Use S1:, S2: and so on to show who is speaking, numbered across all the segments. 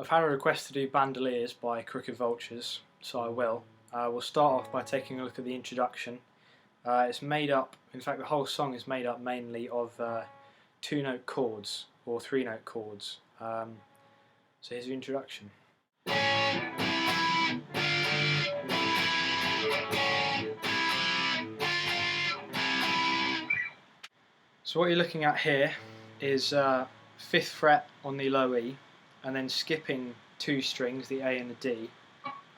S1: I've had a request to do Bandoliers by Crooked Vultures, so I will. We'll start off by taking a look at the introduction. It's made up, in fact the whole song is made up mainly of two-note chords, or three-note chords. So here's the introduction. So what you're looking at here is 5th fret on the low E, and then skipping two strings, the A and the D,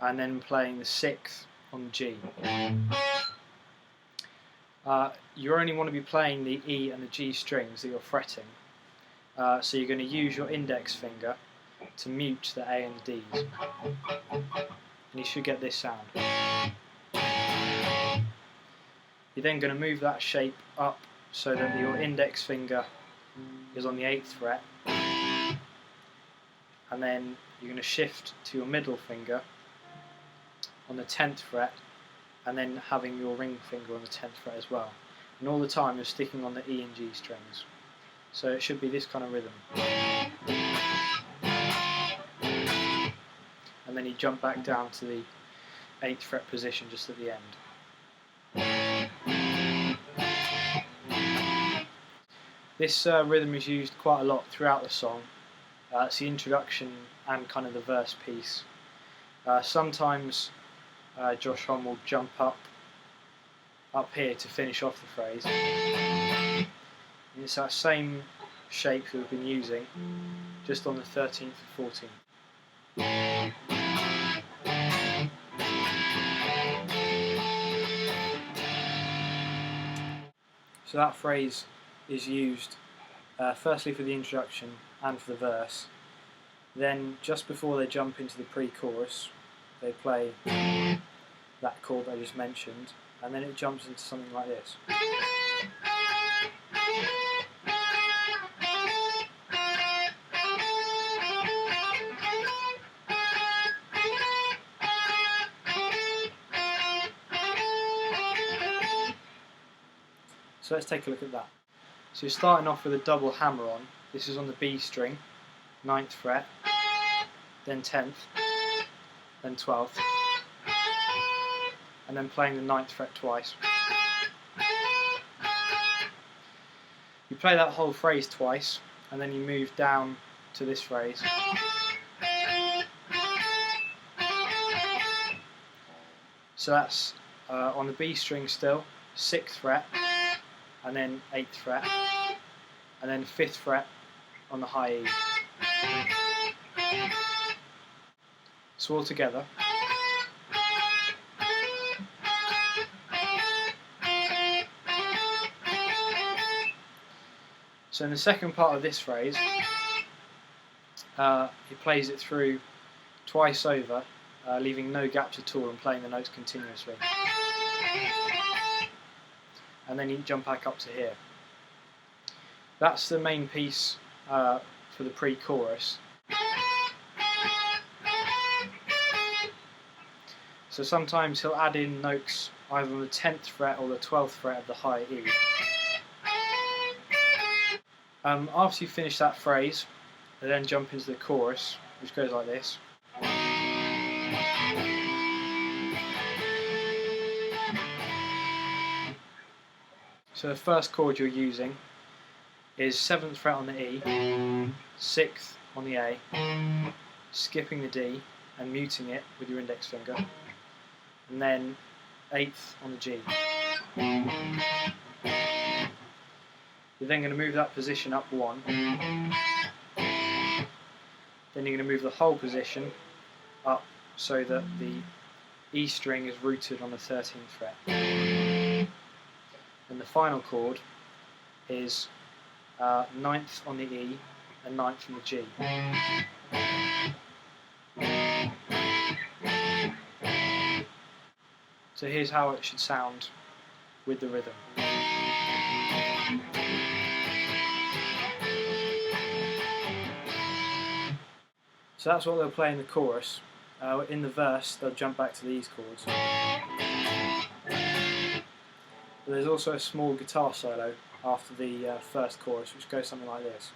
S1: and then playing the 6th on the G. You only want to be playing the E and the G strings that you're fretting, so you're going to use your index finger to mute the A and the Ds, and you should get this sound. You're then going to move that shape up so that your index finger is on the 8th fret, and then you're going to shift to your middle finger on the 10th fret, and then having your ring finger on the 10th fret as well. And all the time you're sticking on the E and G strings. So it should be this kind of rhythm. And then you jump back down to the 8th fret position just at the end. This rhythm is used quite a lot throughout the song. It's the introduction and kind of the verse piece. Sometimes Josh Homme will jump up here to finish off the phrase. And it's that same shape that we've been using, just on the 13th and 14th. So that phrase is used firstly for the introduction and for the verse. Then just before they jump into the pre-chorus, they play that chord I just mentioned, and then it jumps into something like this. So let's take a look at that. So you're starting off with a double hammer-on. This is on the B string, 9th fret, then 10th, then 12th, and then playing the 9th fret twice. You play that whole phrase twice, and then you move down to this phrase. So that's on the B string still, 6th fret, and then 8th fret, and then 5th fret on the high E. So all together. So in the second part of this phrase, he plays it through twice over, leaving no gaps at all and playing the notes continuously. And then you jump back up to here. That's the main piece for the pre-chorus. So sometimes he'll add in notes either on the 10th fret or the 12th fret of the high E. After you finish that phrase, they then jump into the chorus, which goes like this. So the first chord you're using is 7th fret on the E, 6th on the A, skipping the D and muting it with your index finger, and then 8th on the G. You're then going to move that position up one, then you're going to move the whole position up so that the E string is rooted on the 13th fret. And the final chord is 9th on the E and 9th on the G. So here's how it should sound with the rhythm. So that's what they'll play in the chorus. In the verse, they'll jump back to these chords. But there's also a small guitar solo after the first chorus, which goes something like this.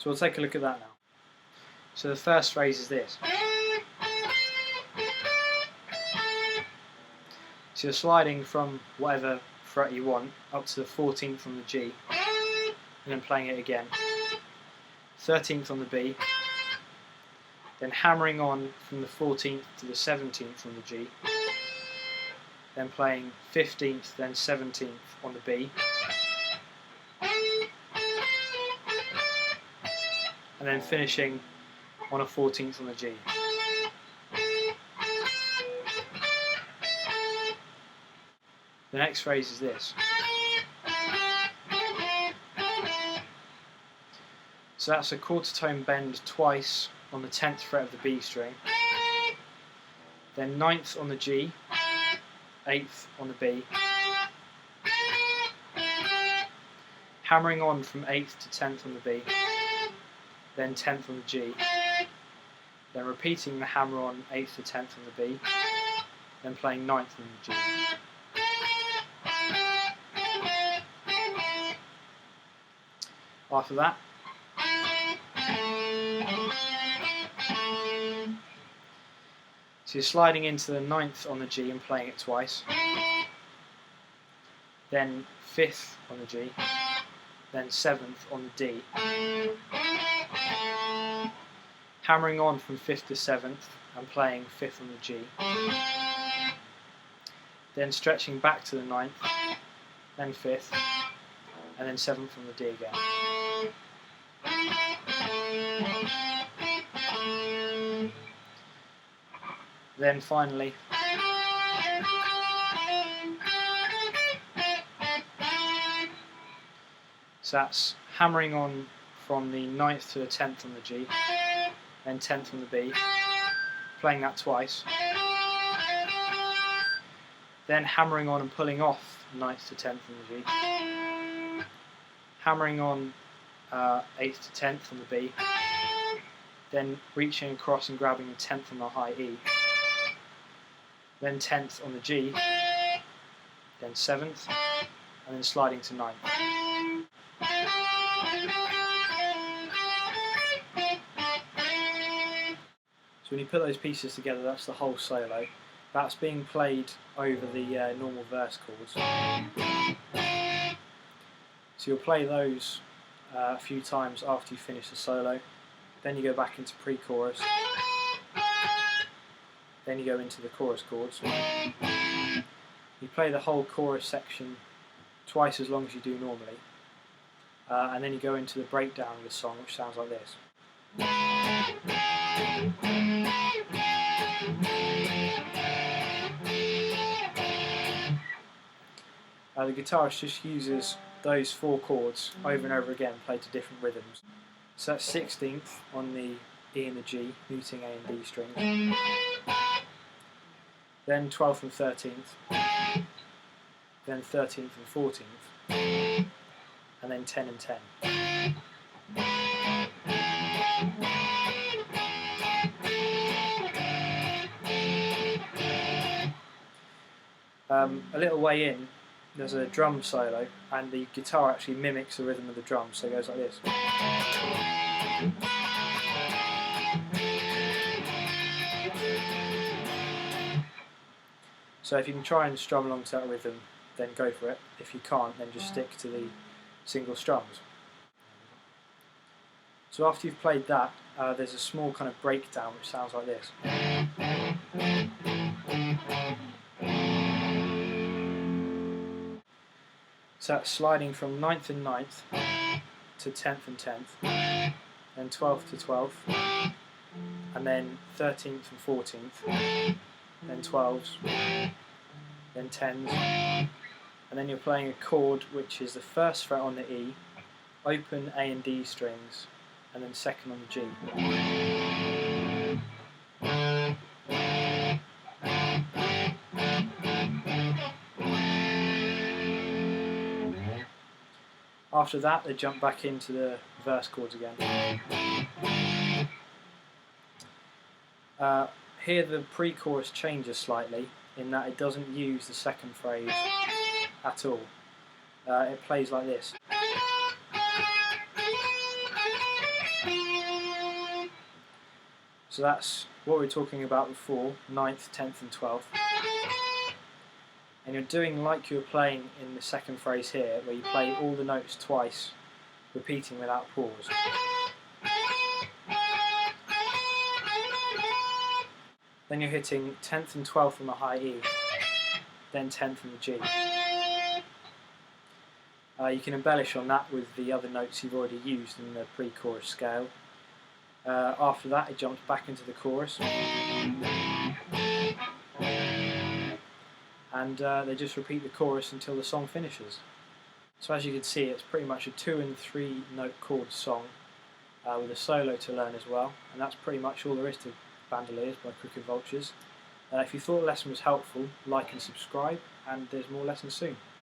S1: So we'll take a look at that now. So the first phrase is this. So you're sliding from whatever fret you want up to the 14th on the G, and then playing it again. 13th on the B, then hammering on from the 14th to the 17th on the G, then playing 15th, then 17th on the B, and then finishing on a 14th on the G. The next phrase is this. So that's a quarter tone bend twice on the 10th fret of the B string, then 9th on the G, 8th on the B, hammering on from 8th to 10th on the B, then 10th on the G, then repeating the hammer on 8th to 10th on the B, then playing 9th on the G. After that, so you're sliding into the 9th on the G and playing it twice, then 5th on the G, then 7th on the D, hammering on from 5th to 7th and playing 5th on the G, then stretching back to the 9th, then 5th, and then 7th on the D again. Then finally, so that's hammering on from the 9th to the 10th on the G, then 10th on the B, playing that twice, then hammering on and pulling off 9th to 10th on the G, hammering on 8th to 10th on the B, then reaching across and grabbing the 10th on the high E, then 10th on the G, then 7th, and then sliding to 9th. So when you put those pieces together, that's the whole solo. That's being played over the normal verse chords. So you'll play those a few times after you finish the solo. Then you go back into pre-chorus. Then you go into the chorus chords. You play the whole chorus section twice as long as you do normally. And then you go into the breakdown of the song, which sounds like this. The guitarist just uses those 4 chords over and over again, played to different rhythms. So that's 16th on the E and the G, muting A and D strings. Then 12th and 13th. Then 13th and 14th. And then 10 and 10. A little way in, there's a drum solo, and the guitar actually mimics the rhythm of the drums, so it goes like this. So if you can try and strum along to that rhythm, then go for it. If you can't, then just stick to the single strums. So after you've played that, there's a small kind of breakdown which sounds like this. So that's sliding from 9th and 9th to 10th and 10th, then 12th to 12th, and then 13th and 14th, then 12s, then 10s, and then you're playing a chord which is the first fret on the E, open A and D strings, and then second on the G. After that, they jump back into the verse chords again. Here the pre-chorus changes slightly in that it doesn't use the second phrase at all. It plays like this. So that's what we were talking about before, 9th, 10th and 12th. And you're doing like you were playing in the second phrase here, where you play all the notes twice, repeating without pause. Then you're hitting 10th and 12th on the high E, then 10th and the G. You can embellish on that with the other notes you've already used in the pre-chorus scale. After that it jumps back into the chorus. And they just repeat the chorus until the song finishes. So as you can see, it's pretty much a 2 and 3 note chord song with a solo to learn as well, and that's pretty much all there is to Bandoliers by Crooked Vultures. If you thought the lesson was helpful, like and subscribe, and there's more lessons soon.